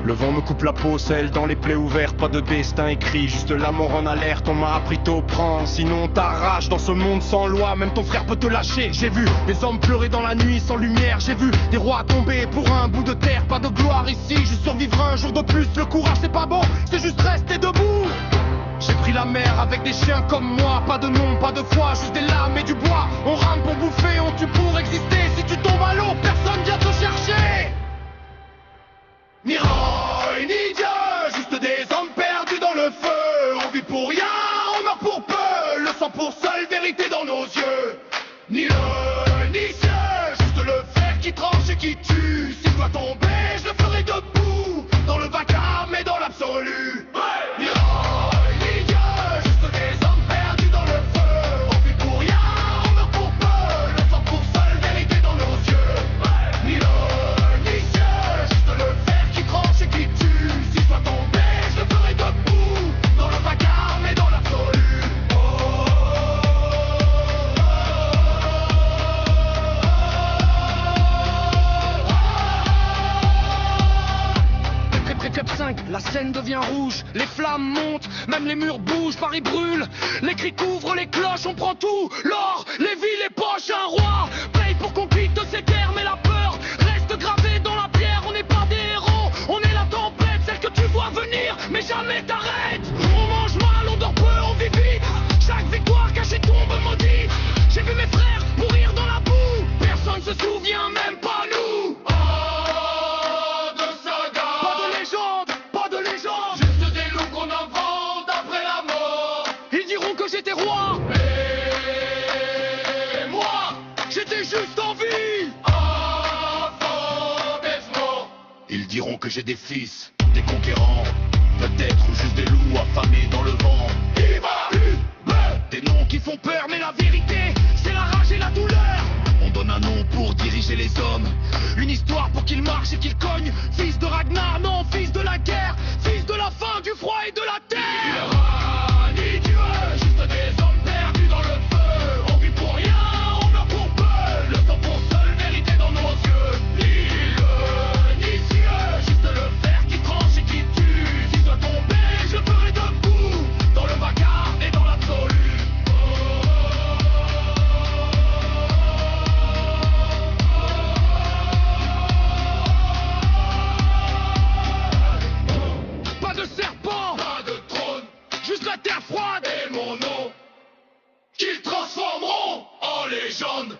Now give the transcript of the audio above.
Le vent me coupe la peau, celle dans les plaies ouvertes. Pas de destin écrit, juste la mort en alerte. On m'a appris tôt, prends, sinon on t'arrache. Dans ce monde sans loi, même ton frère peut te lâcher. J'ai vu des hommes pleurer dans la nuit sans lumière. J'ai vu des rois tomber pour un bout de terre. Pas de gloire ici, juste survivre un jour de plus. Le courage c'est pas bon, c'est juste rester debout. J'ai pris la mer avec des chiens comme moi. Pas de nom, pas de foi, juste des lames et du bois. On rame pour bouffer, on tue pour exister. Si tu tombes à l'eau, personne vient te chercher. Ni roi ni Dieu, juste des hommes perdus dans le feu. On vit pour rien, on meurt pour peu. Le sang pour seule vérité dans nos yeux. Ni le ni ciel, juste le fer qui tranche et qui tue. S'il doit tomber, je le ferai debout. Dans le vacarme et dans l'absolu. Ni roi ni Dieu, juste des hommes perdus dans le feu. On vit pour rien, on meurt pour peu. Le sang pour seule vérité dans nos yeux. Ni le ni ciel, juste le fer qui tranche et qui tue. Si je dois tomber, je le ferai debout. Dans le vacarme et dans l'absolu. Club 5, la scène devient rouge, les flammes montent, même les murs bougent, Paris brûle, les cris couvrent les cloches, on prend tout, l'or, les villes, les poches, un roi paye pour qu'on quitte ces terres, mais la peur reste gravée dans la pierre, on n'est pas des héros, on est la tempête, celle que tu vois venir, mais jamais t'arrêtes, on mange mal, on dort peu, on vit vite, chaque victoire cachée tombe maudite, j'ai vu mes frères mourir dans la boue, personne se souvient, même pas nous. J'étais roi, mais moi, j'étais juste en vie. Enfant des morts. Ils diront que j'ai des fils, des conquérants, peut-être juste des loups affamés dans le vent. Des noms qui font peur, mais la vérité, c'est la rage et la douleur. On donne un nom pour diriger les hommes, une histoire pour qu'ils marchent et qu'ils cognent. Fils de Ragnar, non, fils de la guerre, fils de la faim, du froid et de la terre. La terre froide et mon nom qu'ils transformeront en légende.